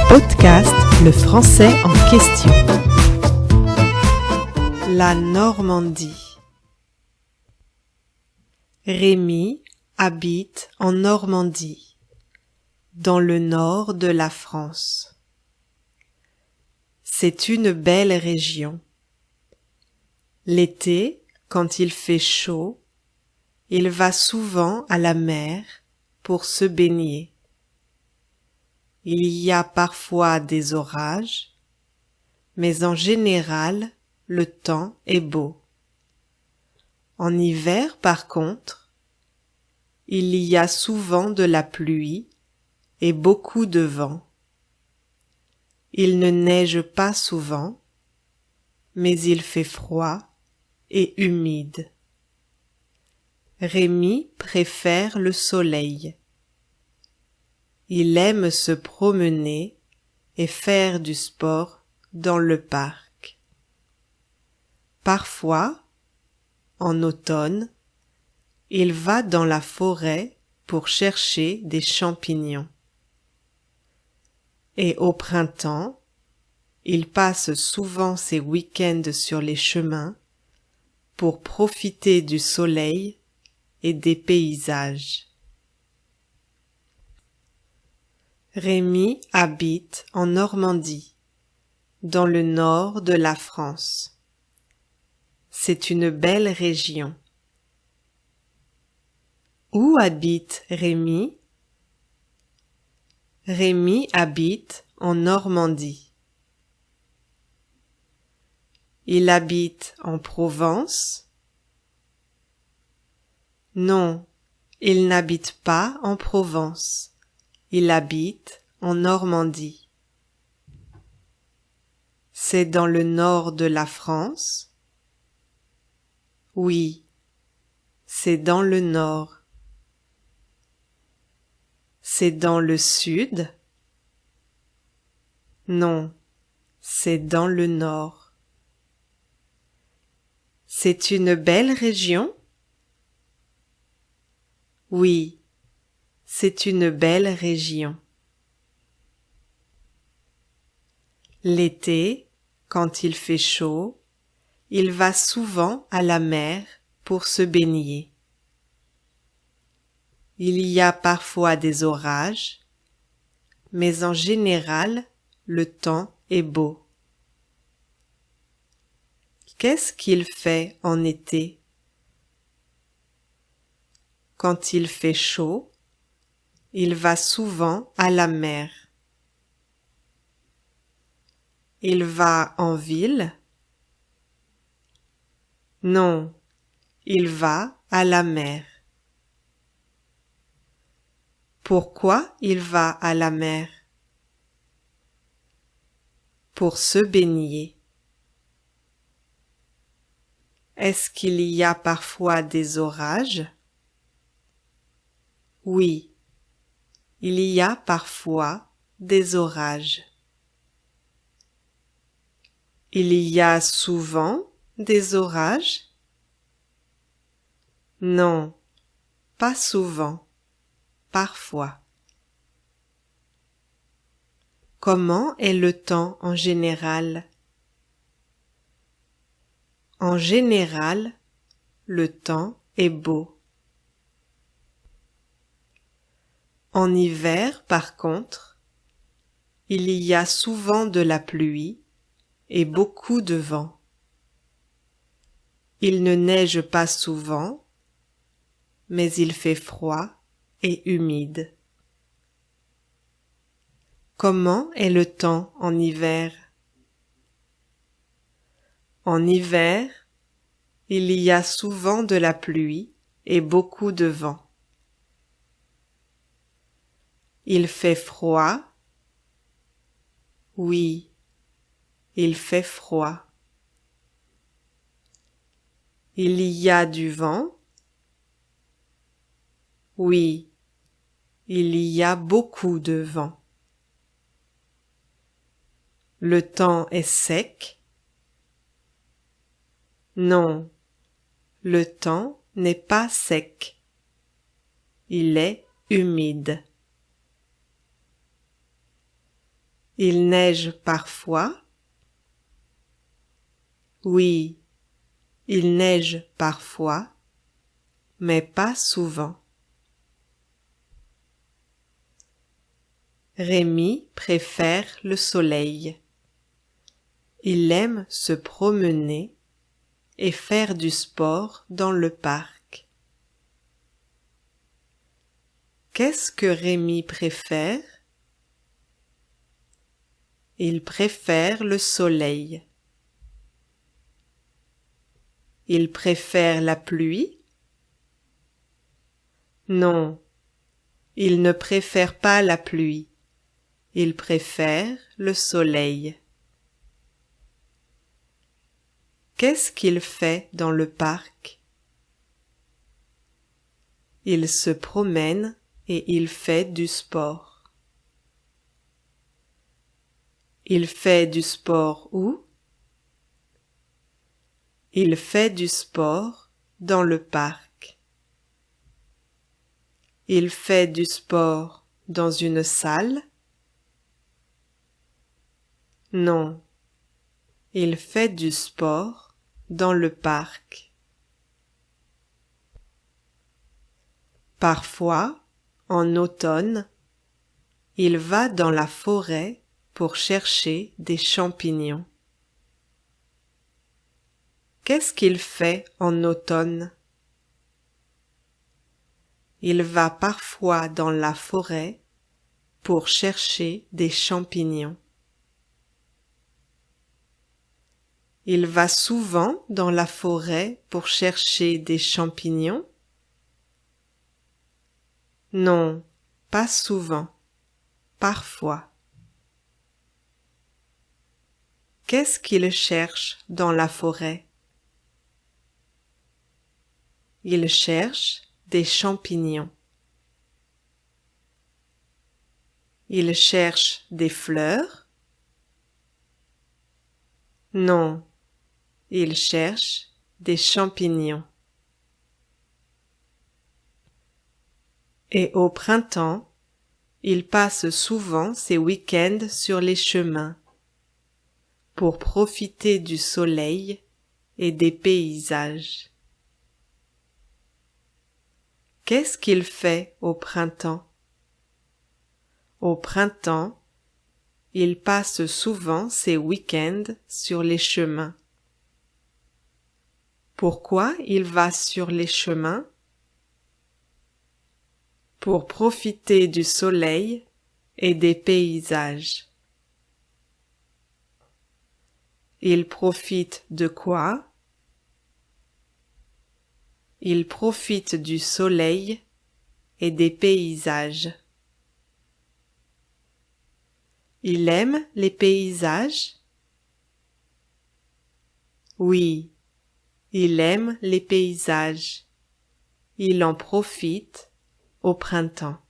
Podcast Le français en question. La Normandie. Rémi habite en Normandie, dans le nord de la France. C'est une belle région. L'été, quand il fait chaud, il va souvent à la mer pour se baigner. Il y a parfois des orages, mais en général, le temps est beau. En hiver, par contre, il y a souvent de la pluie et beaucoup de vent. Il ne neige pas souvent, mais il fait froid et humide. Rémi préfère le soleil. Il aime se promener et faire du sport dans le parc. Parfois, en automne, il va dans la forêt pour chercher des champignons. Et au printemps, il passe souvent ses week-ends sur les chemins pour profiter du soleil et des paysages. Rémi habite en Normandie, dans le nord de la France. C'est une belle région. Où habite Rémi? Rémi habite en Normandie. Il habite en Provence? Non, il n'habite pas en Provence. Il habite en Normandie. C'est dans le nord de la France? Oui, c'est dans le nord. C'est dans le sud? Non, c'est dans le nord. C'est une belle région? Oui, c'est une belle région. L'été, quand il fait chaud, il va souvent à la mer pour se baigner. Il y a parfois des orages, mais en général, le temps est beau. Qu'est-ce qu'il fait en été? Quand il fait chaud, il va souvent à la mer. Il va en ville? Non, il va à la mer. Pourquoi il va à la mer? Pour se baigner. Est-ce qu'il y a parfois des orages? Oui, il y a parfois des orages. Il y a souvent des orages? Non, pas souvent, parfois. Comment est le temps en général? En général, le temps est beau. En hiver, par contre, il y a souvent de la pluie et beaucoup de vent. Il ne neige pas souvent, mais il fait froid et humide. Comment est le temps en hiver? En hiver, il y a souvent de la pluie et beaucoup de vent. Il fait froid? Oui, il fait froid. Il y a du vent? Oui, il y a beaucoup de vent. Le temps est sec? Non, le temps n'est pas sec. Il est humide. Il neige parfois. Oui, il neige parfois, mais pas souvent. Rémi préfère le soleil. Il aime se promener et faire du sport dans le parc. Qu'est-ce que Rémi préfère? Il préfère le soleil. Il préfère la pluie? Non, il ne préfère pas la pluie. Il préfère le soleil. Qu'est-ce qu'il fait dans le parc? Il se promène et il fait du sport. Il fait du sport où? Il fait du sport dans le parc. Il fait du sport dans une salle? Non, il fait du sport dans le parc. Parfois, en automne, il va dans la forêt pour chercher des champignons. Qu'est-ce qu'il fait en automne? Il va parfois dans la forêt pour chercher des champignons. Il va souvent dans la forêt pour chercher des champignons? Non, pas souvent, parfois. Qu'est-ce qu'il cherche dans la forêt? Il cherche des champignons. Il cherche des fleurs? Non, il cherche des champignons. Et au printemps, il passe souvent ses week-ends sur les chemins pour profiter du soleil et des paysages. Qu'est-ce qu'il fait au printemps? Au printemps, il passe souvent ses week-ends sur les chemins. Pourquoi il va sur les chemins? Pour profiter du soleil et des paysages. Il profite de quoi? Il profite du soleil et des paysages. Il aime les paysages? Oui, il aime les paysages. Il en profite au printemps.